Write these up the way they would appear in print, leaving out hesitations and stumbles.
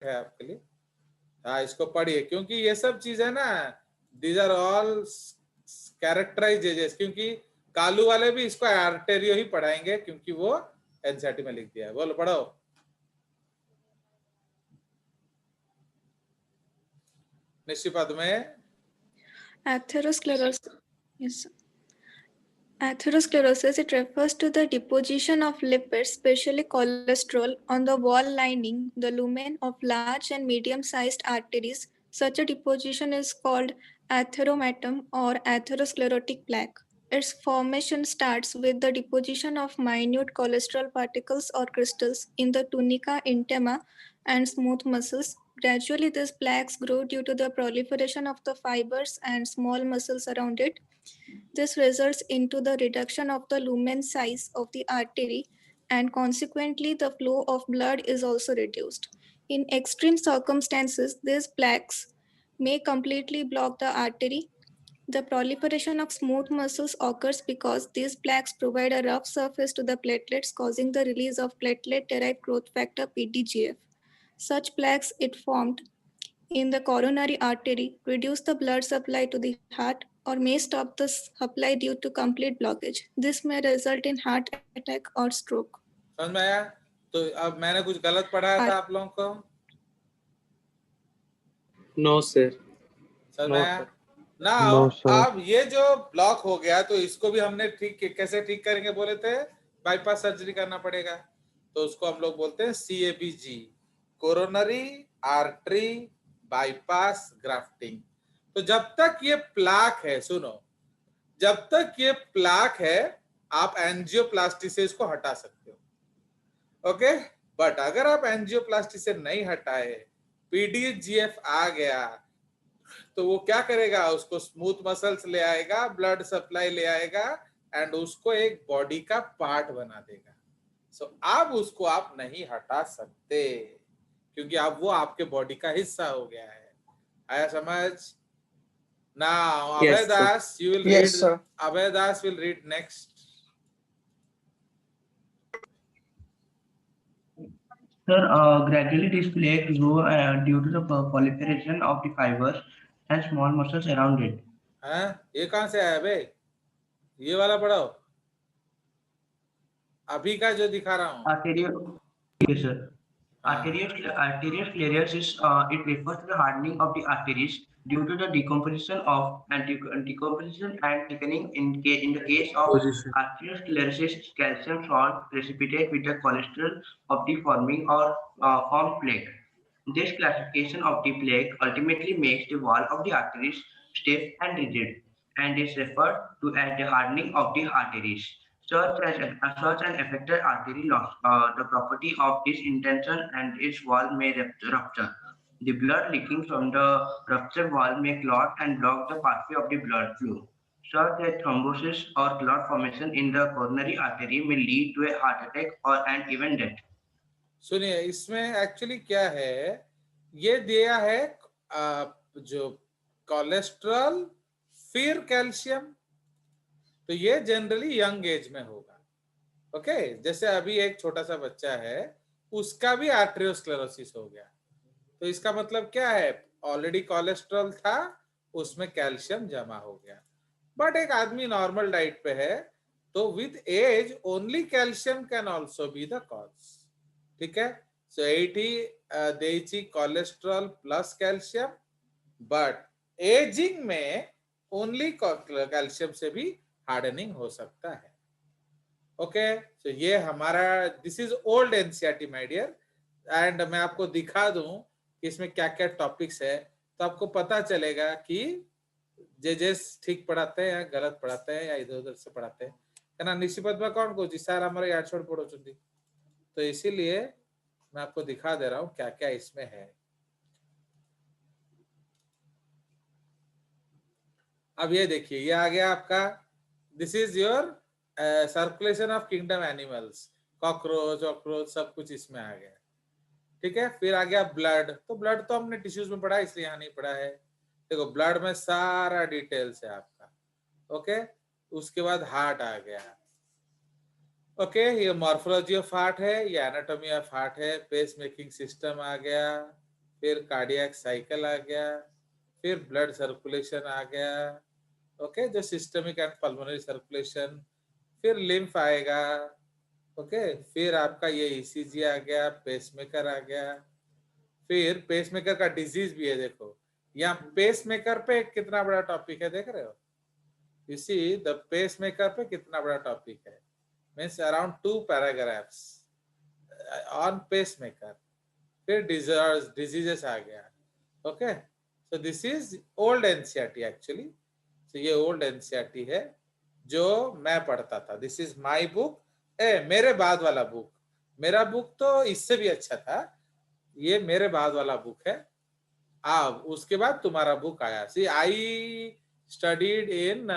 है आपके लिए। हाँ, इसको पढ़िए क्योंकि ये सब चीज है ना, दीज आर ऑल कैरेक्टराइजेज, क्योंकि कालू वाले भी इसको आर्टेरियो ही पढ़ाएंगे क्योंकि वो एनसीईआरटी में लिख दिया है। बोलो पढ़ो। निश्चिपद में atherosclerosis. Yes. Atherosclerosis, it refers to the deposition of lipids, especially cholesterol, on the wall lining the lumen of large and medium-sized arteries. Such a deposition is called atheromatum or atherosclerotic plaque. Its formation starts with the deposition of minute cholesterol particles or crystals in the tunica intima and smooth muscles. Gradually, these plaques grow due to the proliferation of the fibers and small muscles around it. This results into the reduction of the lumen size of the artery, and consequently the flow of blood is also reduced. In extreme circumstances, these plaques may completely block the artery. The proliferation of smooth muscles occurs because these plaques provide a rough surface to the platelets, causing the release of platelet-derived growth factor (PDGF). Such plaques, if formed in the coronary artery, reduce the blood supply to the heart or may stop the supply due to complete blockage. This may result in heart attack or stroke. समझ में आया? तो अब मैंने कुछ गलत पढ़ाया था आप लोगों को? No sir. समझ में आया? ना No, sir. अब ये जो ब्लॉक हो गया तो इसको भी हमने ठीक कैसे ठीक करेंगे बोले थे, बाईपास सर्जरी करना पड़ेगा। तो उसको हम लोग बोलते हैं CABG, coronary artery bypass grafting. तो जब तक ये प्लाक है, सुनो, जब तक ये प्लाक है आप एंजियोप्लास्टी से इसको हटा सकते हो, ओके। बट अगर आप एंजियोप्लास्टी से नहीं हटाए, PDGF आ गया, तो वो क्या करेगा, उसको स्मूथ मसल्स ले आएगा, ब्लड सप्लाई ले आएगा एंड उसको एक बॉडी का पार्ट बना देगा। सो अब उसको आप नहीं हटा सकते क्योंकि अब वो आपके बॉडी का हिस्सा हो गया है। आया समझ? Now Yes, Abhay Das, you will read. Yes, sir. Abhay Das will read next. Sir, gradually these plaques grow due to the proliferation of the fibers and small muscles around it. हाँ, ये कहाँ से आया बे? ये वाला पढ़ाओ, अभी का जो दिखा रहा हूँ। Yes, sir. Arteriosclerosis, it refers to the hardening of the arteries due to the decomposition and thickening. In the case of arteriosclerosis, calcium salt precipitate with the cholesterol of the forming or formed plaque. This classification of the plaque ultimately makes the wall of the arteries stiff and rigid, and is referred to as the hardening of the arteries. Such an affected artery lost the property of this intention and its wall may rupture. The blood leaking from the ruptured wall may clot and block the pathway of the blood flow. Such a thrombosis or clot formation in the coronary artery may lead to a heart attack or an even death. सुनिए, इसमें actually क्या है, ये दिया है जो cholesterol फिर calcium, तो ये जनरली यंग एज में होगा, ओके। जैसे अभी एक छोटा सा बच्चा है, उसका भी आर्टेरियोस्क्लेरोसिस हो गया, तो इसका मतलब क्या है, ऑलरेडी कोलेस्ट्रॉल था, उसमें कैल्शियम जमा हो गया। बट एक आदमी नॉर्मल डाइट पे है, तो with age only calcium can also be the cause, ठीक है। सो 80 देची cholesterol plus calcium, but ageing में ओनली कैल्शियम से भी हार्डनिंग हो सकता है, ओके। सो ये हमारा this is old NCERT my dear, and मैं आपको दिखा दूं कि इसमें क्या क्या टॉपिक्स है, तो आपको पता चलेगा कि जे ठीक पढ़ाते हैं या गलत पढ़ाते हैं या इधर उधर से पढ़ाते हैं, है ना। निशिपद में कौन को जी सर हमारे याद छोड़ पढ़ो चुंदी, तो इसीलिए मैं आपको दिखा दे रहा हूं क्या क्या इसमें है। अब ये देखिए, ये आ गया आपका, this is your circulation of kingdom animals, cockroach वॉकरोच सब कुछ इसमें आ गया, ठीक है। फिर आ गया ब्लड, तो ब्लड तो हमने टिश्यूज में पढ़ा इसलिए यहाँ नहीं पढ़ा है। देखो ब्लड में सारा डिटेल्स है आपका, ओके। उसके बाद हार्ट आ गया, ओके। ये मॉर्फोलॉजी ऑफ हार्ट है, ये एनाटॉमी ऑफ हार्ट है, पेस मेकिंग सिस्टम आ गया, फिर कार्डियक साइकिल आ गया, फिर ब्लड सर्कुलेशन आ गया, ओके, जो सिस्टमिक एंड पल्मोनरी सर्कुलेशन, फिर लिम्फ आएगा, ओके, फिर आपका ये ईसीजी आ गया, पेसमेकर आ गया, फिर पेसमेकर का डिजीज भी है। देखो यहाँ पेसमेकर पे कितना बड़ा टॉपिक है, देख रहे हो, यू सी द पेसमेकर पे कितना बड़ा टॉपिक है, means around 2 paragraphs on pacemaker. फिर डिजीजेस आ गया, okay. So this is old NCERT actually. तो ये ओल्ड एनसीईआरटी है जो मैं पढ़ता था। दिस इज माय बुक, मेरे बाद वाला बुक। मेरा बुक तो इससे भी अच्छा था, ये मेरे बाद वाला बुक है। अब उसके बाद तुम्हारा बुक आया। See I studied in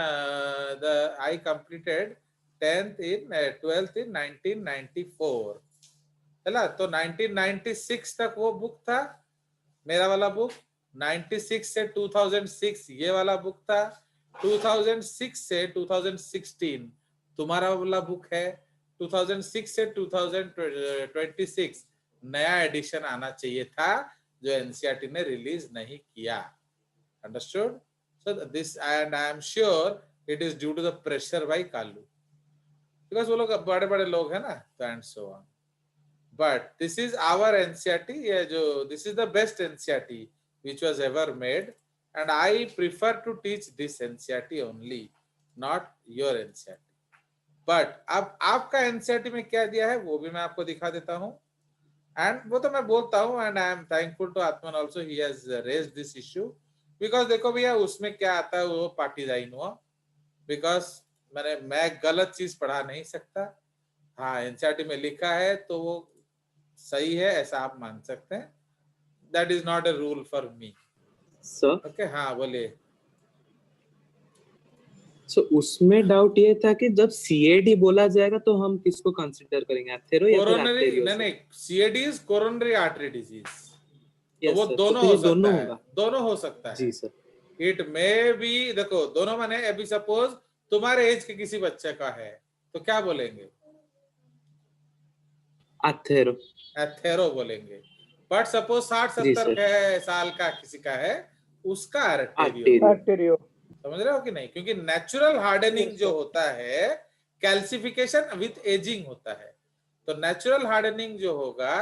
I completed 10th in 12th in 1994, है ना। तो 1996 तक वो बुक था मेरा वाला बुक, 96 से 2006 ये वाला बुक था, 2006 से 2016 तुम्हारा वाला बुक है, 2006 से 2026 नया एडिशन आना चाहिए था जो एनसीईआरटी ने रिलीज नहीं किया। Understood? So this and I am sure it is due to the pressure by Kalu, because वो लोग बड़े बड़े लोग हैं ना, तो and so on. But this is our NCERT, ये जो this is the best NCERT which was ever made, and I prefer to teach this NCERT only, not your NCERT. But अब आपका NCERT में क्या दिया है वो भी मैं आपको दिखा देता हूँ, and वो तो मैं बोलता हूँ, and I am thankful to Atman also, he has raised this issue, because देखो भैया उसमें क्या आता है वो पार्टीजाइन हुआ, because मैं गलत चीज पढ़ा नहीं सकता। हाँ NCERT में लिखा है तो वो सही है ऐसा आप मान सकते हैं, that is not a rule for me. Sir Okay, हाँ बोलिए। सो उसमें डाउट ये था कि जब सीएडी बोला जाएगा तो हम किसको कंसीडर करेंगे, एथेरो या फिर कोरोनरी, आर्टेरियो? नहीं CAD is coronary artery disease, तो वो सर, दोनों तो हो ये सकता दोनों है, होगा। दोनों हो सकता है जी सर। इट मे बी, देखो दोनों माने, अभी सपोज तुम्हारे एज के किसी बच्चे का है तो क्या बोलेंगे, एथेरो। एथेरो बोलेंगे। बट सपोज 60-70 साल का किसी का है उसका आर्टेरियो, आर्टेरियो। समझ रहे हो कि नहीं, क्योंकि नेचुरल हार्डनिंग जो होता है कैल्सिफिकेशन विथ एजिंग होता है, तो नेचुरल हार्डनिंग जो होगा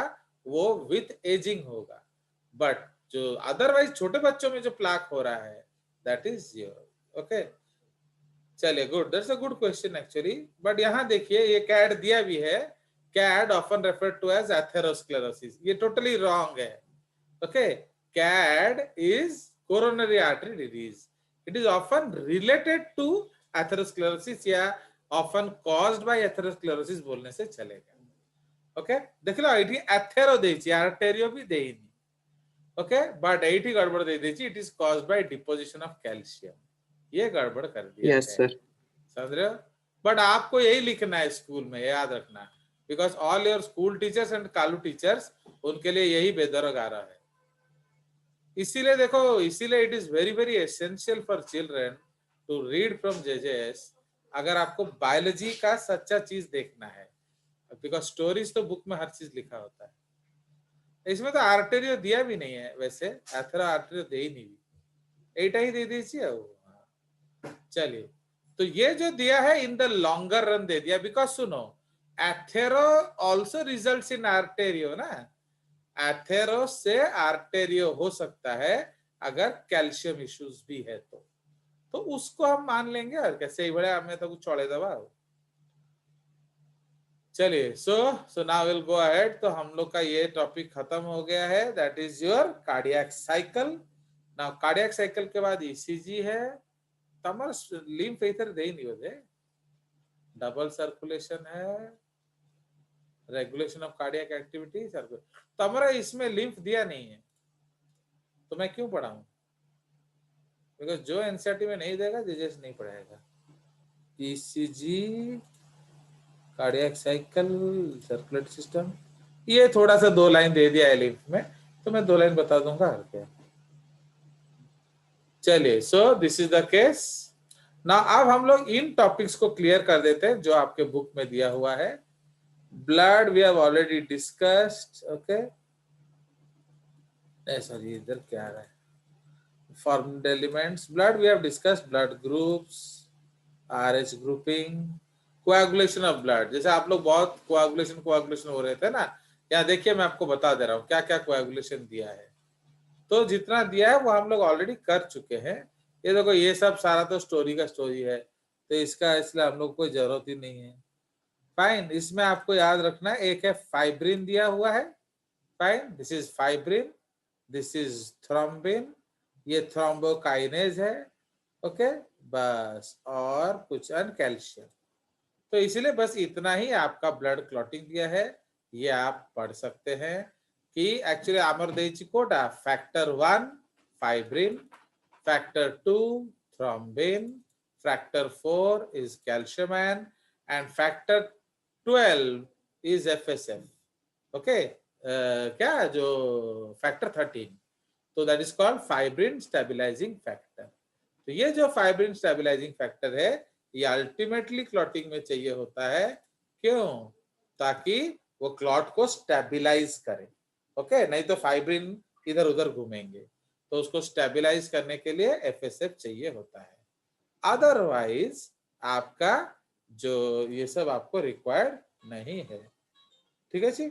वो विथ एजिंग होगा। बट जो अदरवाइज छोटे बच्चों में जो प्लाक हो रहा है दैट इज योर, ओके। चलिए good, that's a good question actually. But यहाँ देखिए ये कैड दिया भी है, CAD often referred to as atherosclerosis, ये टोटली रॉन्ग है, okay. CAD is coronary artery disease, it is often related to atherosclerosis या often caused by atherosclerosis बोलने से चलेगा, ओके। देख लो एठी एथेरो देछि, आर्टेरियो भी देइनी, ओके, बट एठी गड़बड़ दे देछि, it is caused by deposition of calcium, ये गड़बड़ कर दिया। Yes sir. समझ रहे हो? बट आपको यही लिखना है स्कूल में, याद रखना, because all your school teachers and कालू टीचर्स उनके लिए यही बेदरगारा है। इसीलिए देखो, इसीलिए it is very very essential for children to read from JJS अगर आपको बायोलॉजी का सच्चा चीज देखना है, बिकॉज स्टोरीज तो बुक में हर चीज लिखा होता है। इसमें तो आर्टेरियो दिया भी नहीं है, वैसे एथेरो आर्टेरियो दे ही नहीं, एटा ही दे दीजिए। चलिए, तो ये जो दिया है इन द लॉन्गर रन दे दिया, बिकॉज सुनो एथेरो ऑल्सो रिजल्ट्स इन आर्टेरियो ना, एथेरो से आर्टेरियो हो सकता है अगर कैल्शियम इश्यूज भी है तो उसको हम मान लेंगे, और कैसे ही बड़े हमें तो कुछ छोड़े दबा। चलिए, so now will go ahead. तो हम लोग का ये टॉपिक खत्म हो गया है, that is your cardiac cycle. Now cardiac cycle के बाद ईसीजी है, तमर लिम्फ इधर दे नहीं होते, डबल सर्कुलेशन है, रेगुलेशन ऑफ कार्डियक एक्टिविटी, तो हमारा इसमें लिम्फ दिया नहीं है तो मैं क्यों पढ़ाऊं, बिकॉज जो एनसीईआरटी में नहीं देगा जेजेएस नहीं पढ़ाएगा। ECG, cardiac cycle, circulatory system, ये थोड़ा सा 2 लाइन दे दिया है लिम्फ में, तो मैं 2 लाइन बता दूंगा हर क्या। चलिए, so this is the case. ना अब हम लोग इन टॉपिक्स को क्लियर कर देते हैं जो आपके बुक में दिया हुआ है। Blood, we have already discussed, okay. नहीं सॉरी, इधर क्या आ रहा है? Formed elements, blood we have discussed, blood groups, RH grouping, coagulation of blood. जैसे आप लोग बहुत coagulation हो रहे थे ना, यहाँ देखिए मैं आपको बता दे रहा हूँ क्या क्या coagulation दिया है। तो जितना दिया है वो हम लोग ऑलरेडी कर चुके हैं। ये देखो, ये सब सारा तो स्टोरी का स्टोरी है, तो इसका इसलिए हम लोग कोई जरूरत ही नहीं है। फाइन, इसमें आपको याद रखना है, एक है फाइब्रिन दिया हुआ है। Fine, this is fibrin, this is thrombin, ये थ्रोम्बोकाइनेज है। ओके, बस, और कुछ अन कैल्शियम। तो इसीलिए बस इतना ही आपका ब्लड क्लॉटिंग दिया है, ये आप पढ़ सकते हैं कि एक्चुअली आमरदेची कोटा factor 1 fibrin, factor 2 thrombin, factor 4 is calcium and factor 12 is FSF। Okay, क्या जो फैक्टर 13, तो that is called fibrin stabilising factor. तो ये जो फाइब्रिन स्टेबलाइजिंग फैक्टर है, ये अल्टीमेटली क्लॉटिंग में चाहिए होता है। क्यों? ताकि वो क्लॉट को स्टेबलाइज करे। ओके, नहीं तो फाइब्रिन इधर उधर घूमेंगे, तो उसको स्टेबलाइज करने के लिए FSF चाहिए होता है। अदरवाइज आपका जो ये सब आपको रिक्वायर्ड नहीं है। ठीक है जी,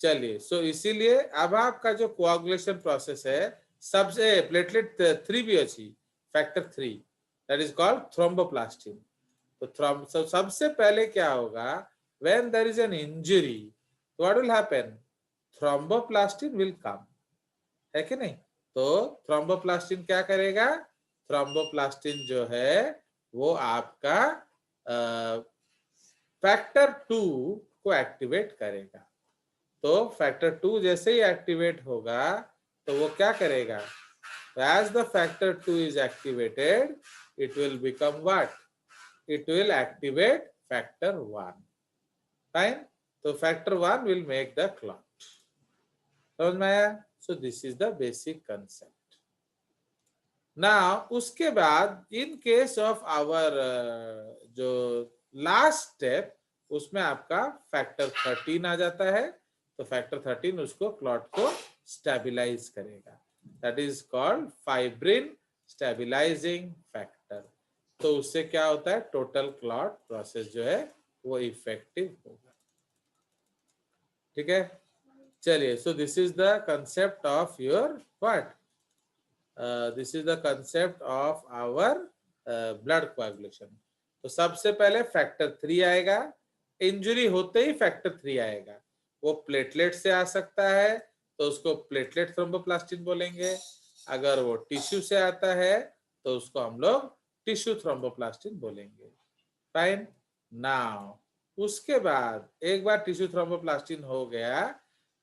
चलिए। सो इसीलिए अब आपका जो कोआगुलेशन प्रोसेस है, सबसे प्लेटलेट 3 भी अच्छी, factor 3, that is called thromboplastin. तो सबसे पहले क्या होगा, when there is an injury, what will happen? Thromboplastin will come, है कि नहीं? तो थ्रोम्बोप्लास्टिन क्या करेगा? थ्रोम्बोप्लास्टिन जो है वो आपका फैक्टर 2 को एक्टिवेट करेगा। तो फैक्टर 2 जैसे ही एक्टिवेट होगा तो वो क्या करेगा? As the factor 2 is activated, it will become what? It will activate factor 1. Fine? So factor 1 will make the clot. समझ में आया? So this is the basic concept. Now उसके बाद in case of our जो last step, उसमें आपका factor 13 आ जाता है। तो फैक्टर 13 उसको क्लॉट को स्टेबलाइज करेगा, that is called fibrin stabilising factor. तो उससे क्या होता है? टोटल क्लॉट प्रोसेस जो है वो इफेक्टिव होगा। ठीक है, चलिए। So this is the concept of your what, this is the concept of our blood coagulation. तो सबसे पहले फैक्टर 3 आएगा, इंजरी होते ही फैक्टर 3 आएगा। वो प्लेटलेट से आ सकता है तो उसको प्लेटलेट थ्रोम्बोप्लास्टिन बोलेंगे। अगर वो टिश्यू से आता है तो उसको हम लोग टिश्यू थ्रोम्बोप्लास्टिन बोलेंगे। फाइन, नाउ उसके बाद एक बार टिश्यू थ्रोम्बोप्लास्टिन हो गया,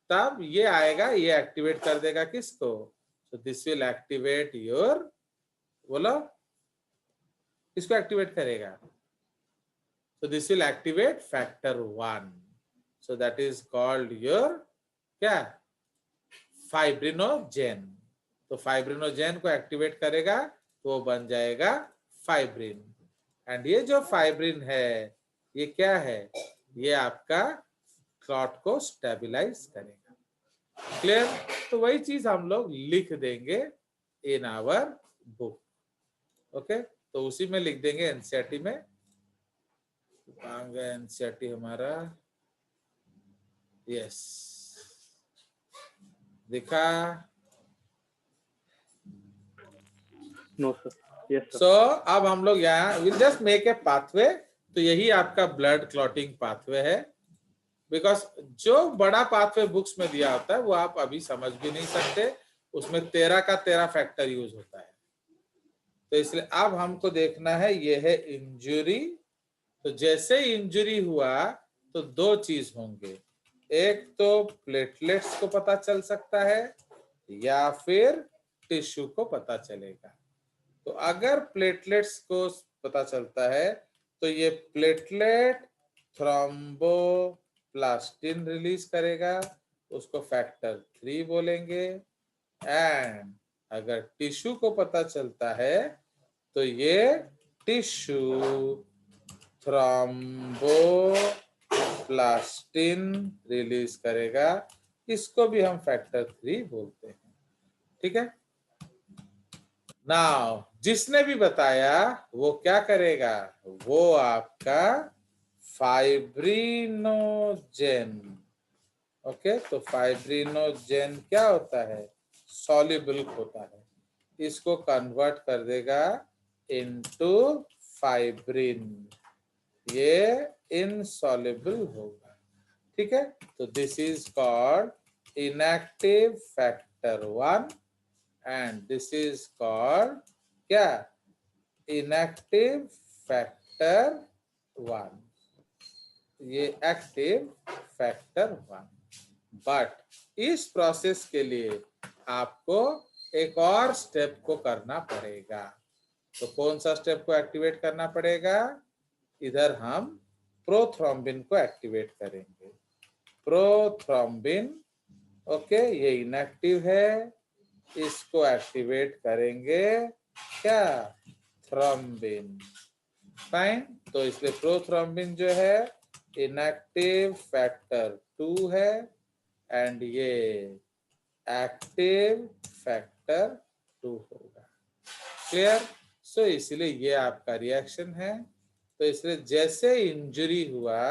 तब ये आएगा, ये एक्टिवेट कर देगा किसको? तो दिस विल एक्टिवेट योर, बोलो किसको एक्टिवेट करेगा? So this will activate factor 1. So that is called your क्या? फाइब्रिनोजेन। तो फाइब्रिनोजेन को एक्टिवेट करेगा तो वो बन जाएगा फाइब्रिन। एंड ये जो फाइब्रिन है ये क्या है? ये आपका क्लॉट को स्टेबलाइज करेगा। क्लियर? तो वही चीज हम लोग लिख देंगे इन आवर बुक। ओके, तो उसी में लिख देंगे एनसीईआरटी में। एनसीईआरटी हमारा, यस, दिखा? No sir, yes sir. So अब हम लोग यहाँ will just make a pathway. तो यही आपका ब्लड क्लॉटिंग पाथवे है। बिकॉज जो बड़ा पाथवे बुक्स में दिया होता है वो आप अभी समझ भी नहीं सकते, उसमें 13 का 13 फैक्टर यूज होता है। तो इसलिए अब हमको देखना है, ये है इंजुरी। तो जैसे इंजुरी हुआ तो दो चीज होंगे, एक तो प्लेटलेट्स को पता चल सकता है या फिर टिश्यू को पता चलेगा। तो अगर प्लेटलेट्स को पता चलता है तो ये प्लेटलेट थ्रोम्बोप्लास्टिन रिलीज करेगा, उसको फैक्टर 3 बोलेंगे। एंड अगर टिश्यू को पता चलता है तो ये टिश्यू थ्रोम्बोप्लास्टिन रिलीज करेगा, इसको भी हम फैक्टर 3 बोलते हैं। ठीक है, नाउ जिसने भी बताया वो क्या करेगा, वो आपका फाइब्रिनोजेन। ओके, तो फाइब्रिनोजेन क्या होता है, सॉल्युबल होता है, इसको कन्वर्ट कर देगा इनटू फाइब्रिन, ये इनसॉल्युबल होगा। ठीक है, तो this is called inactive factor 1 and this is called क्या, इनएक्टिव फैक्टर 1, ये एक्टिव फैक्टर 1। बट इस प्रोसेस के लिए आपको एक और स्टेप को करना पड़ेगा। तो कौन सा स्टेप को एक्टिवेट करना पड़ेगा, इधर हम प्रोथ्रोम्बिन को एक्टिवेट करेंगे। प्रोथ्रोम्बिन, ओके, ये इनएक्टिव है, इसको एक्टिवेट करेंगे क्या, थ्रोम्बिन। फाइन, तो इसलिए प्रोथ्रोम्बिन जो है इनएक्टिव फैक्टर 2 है एंड ये एक्टिव फैक्टर 2 होगा। क्लियर, सो इसलिए ये आपका रिएक्शन है। तो इसलिए जैसे इंजरी हुआ,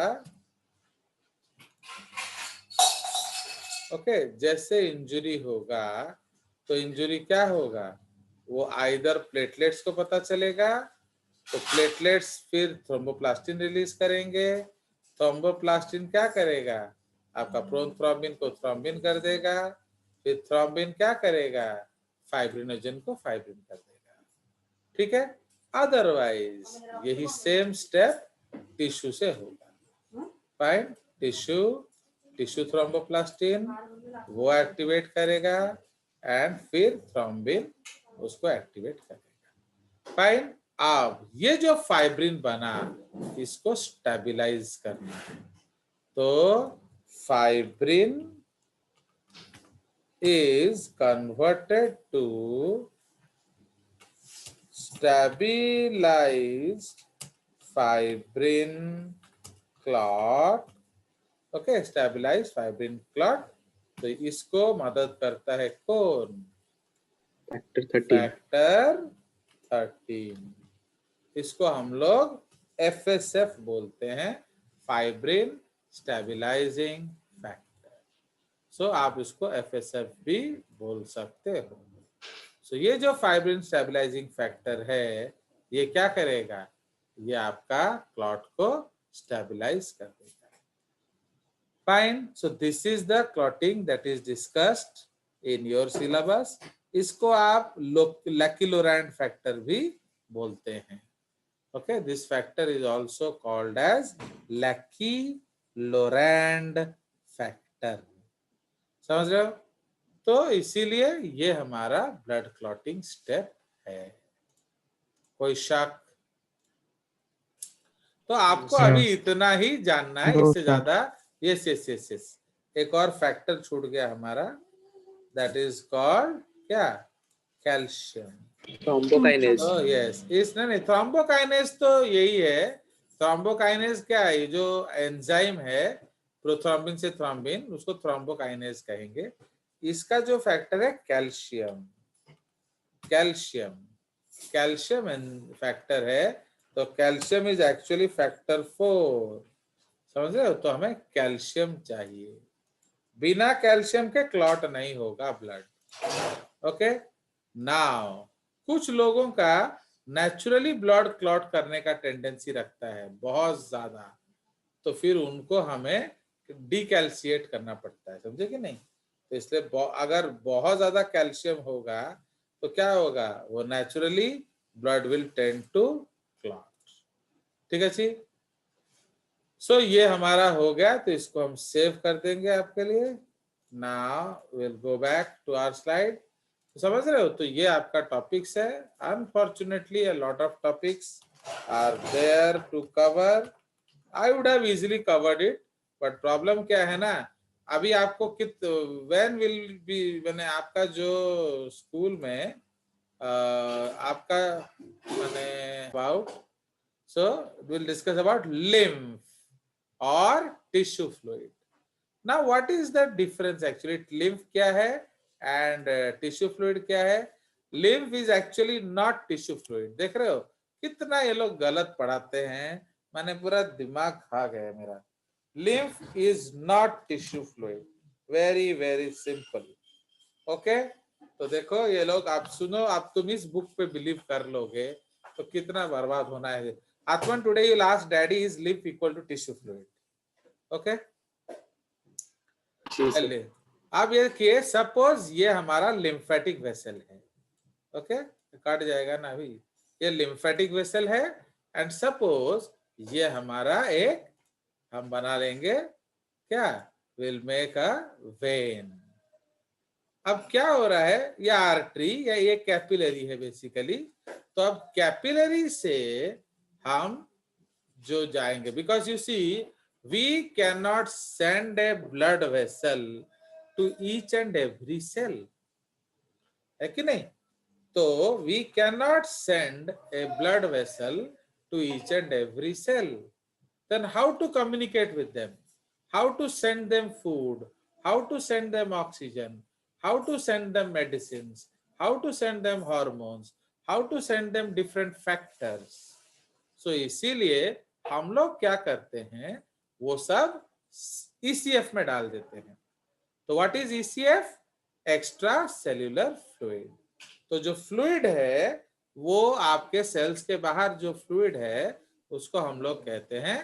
ओके, जैसे इंजरी होगा तो इंजरी क्या होगा, वो आइदर प्लेटलेट्स को पता चलेगा, तो प्लेटलेट्स फिर थ्रोम्बोप्लास्टिन रिलीज करेंगे, थ्रोम्बोप्लास्टिन क्या करेगा, आपका प्रोथ्रोम्बिन को थ्रोम्बिन कर देगा, फिर थ्रोम्बिन क्या करेगा, फाइब्रिनोजन को फाइब्रिन कर देगा। ठीक है, अदरवाइज यही सेम स्टेप टिश्यू से होगा। फाइन, टिश्यू थ्रोम्बोप्लास्टिन वो एक्टिवेट करेगा एंड फिर थ्रोम्बिन उसको एक्टिवेट करेगा। फाइन, अब ये जो फाइब्रिन बना इसको स्टेबलाइज करना है, तो fibrin is converted to stabilized fibrin clot। Okay, stabilised fibrin clot, तो इसको मदद करता है कौन, फैक्टर 13। इसको हम लोग FSF बोलते हैं, फाइब्रिन स्टेबलाइजिंग फैक्टर। सो आप इसको FSF भी बोल सकते हो। सो ये जो फाइब्रिन स्टेबलाइजिंग फैक्टर है ये क्या करेगा, ये आपका क्लॉट को स्टेबलाइज कर देगा। Fine, so this is the clotting that is discussed in your syllabus. इसको आप लकी-लोरैंड फैक्टर भी बोलते हैं। Okay, this factor is also called as Laki Lorand factor. समझ रहे हो, तो इसीलिए ये हमारा ब्लड क्लॉटिंग स्टेप है। कोई शक, तो आपको अभी इतना ही जानना है, इससे ज्यादा। यस यस यस यस, एक और फैक्टर छूट गया हमारा, दैट इज कॉल्ड क्या, कैल्शियम थ्रोम्बोकाइनेज। यस, इस नहीं थ्रोम्बोकाइनेज तो यही है। थ्रोम्बोकाइनेज क्या है, जो एंजाइम है प्रोथ्रोम्बिन से थ्रोम्बिन, उसको थ्रोम्बोकाइनेज कहेंगे। इसका जो फैक्टर है कैल्शियम, कैल्शियम कैल्शियम फैक्टर है, तो कैल्शियम इज एक्चुअली फैक्टर 4। समझ रहे हो, तो हमें कैल्शियम चाहिए, बिना कैल्शियम के क्लॉट नहीं होगा ब्लड। ओके, नाउ कुछ लोगों का नेचुरली ब्लड क्लॉट करने का टेंडेंसी रखता है बहुत ज्यादा, तो फिर उनको हमें डीकैल्शिएट करना पड़ता है, समझे कि नहीं। तो इसलिए अगर बहुत ज्यादा कैल्शियम होगा तो क्या होगा, वो naturally blood will tend to clot. ठीक है जी, सो ये हमारा हो गया, तो इसको हम सेव कर देंगे आपके लिए। Now will go back to our slide. समझ रहे हो, तो ये आपका टॉपिक्स है। Unfortunately a lot of topics are there to cover. I would have easily covered it, but problem क्या है ना, अभी आपको व्हेन विल बी, मैंने आपका जो स्कूल में आपका मैंने about, so will discuss about lymph और tissue fluid. Now what is the difference actually? Lymph क्या है एंड टिश्यू फ्लूइड क्या है? Lymph is actually not tissue fluid. देख रहे हो कितना ये लोग गलत पढ़ाते हैं, मैंने पूरा दिमाग खा गया मेरा। Lymph is not tissue fluid, very very simple. Okay, तो देखो ये लोग, आप सुनो, आप तुम इस बुक पे बिलीव कर लोगे तो कितना बर्बाद होना है। Atman, today you'll ask daddy, is lymph equal to tissue fluid? Okay? चलिए अब ये किए, सपोज ये हमारा लिम्फेटिक वेसल है। ओके, कट जाएगा ना अभी। ये लिम्फेटिक वेसल है एंड सपोज ये हमारा एक, हम बना लेंगे क्या, विल मेक अ वेन। अब क्या हो रहा है, ये आर्टरी या ये कैपिलरी है बेसिकली। तो अब कैपिलरी से हम जो जाएंगे, because you see we can not send a blood vessel to each and every cell, है कि नहीं? तो we can not send a blood vessel to each and every cell. Then how to communicate with them, how to send them food, how to send them oxygen, how to send them medicines, how to send them hormones, how to send them different factors. So इसीलिए हम लोग क्या करते हैं, वो सब ECF में डाल देते हैं। तो what is ECF? Extra cellular fluid. तो जो फ्लूइड है वो आपके सेल्स के बाहर जो फ्लूइड है उसको हम लोग कहते हैं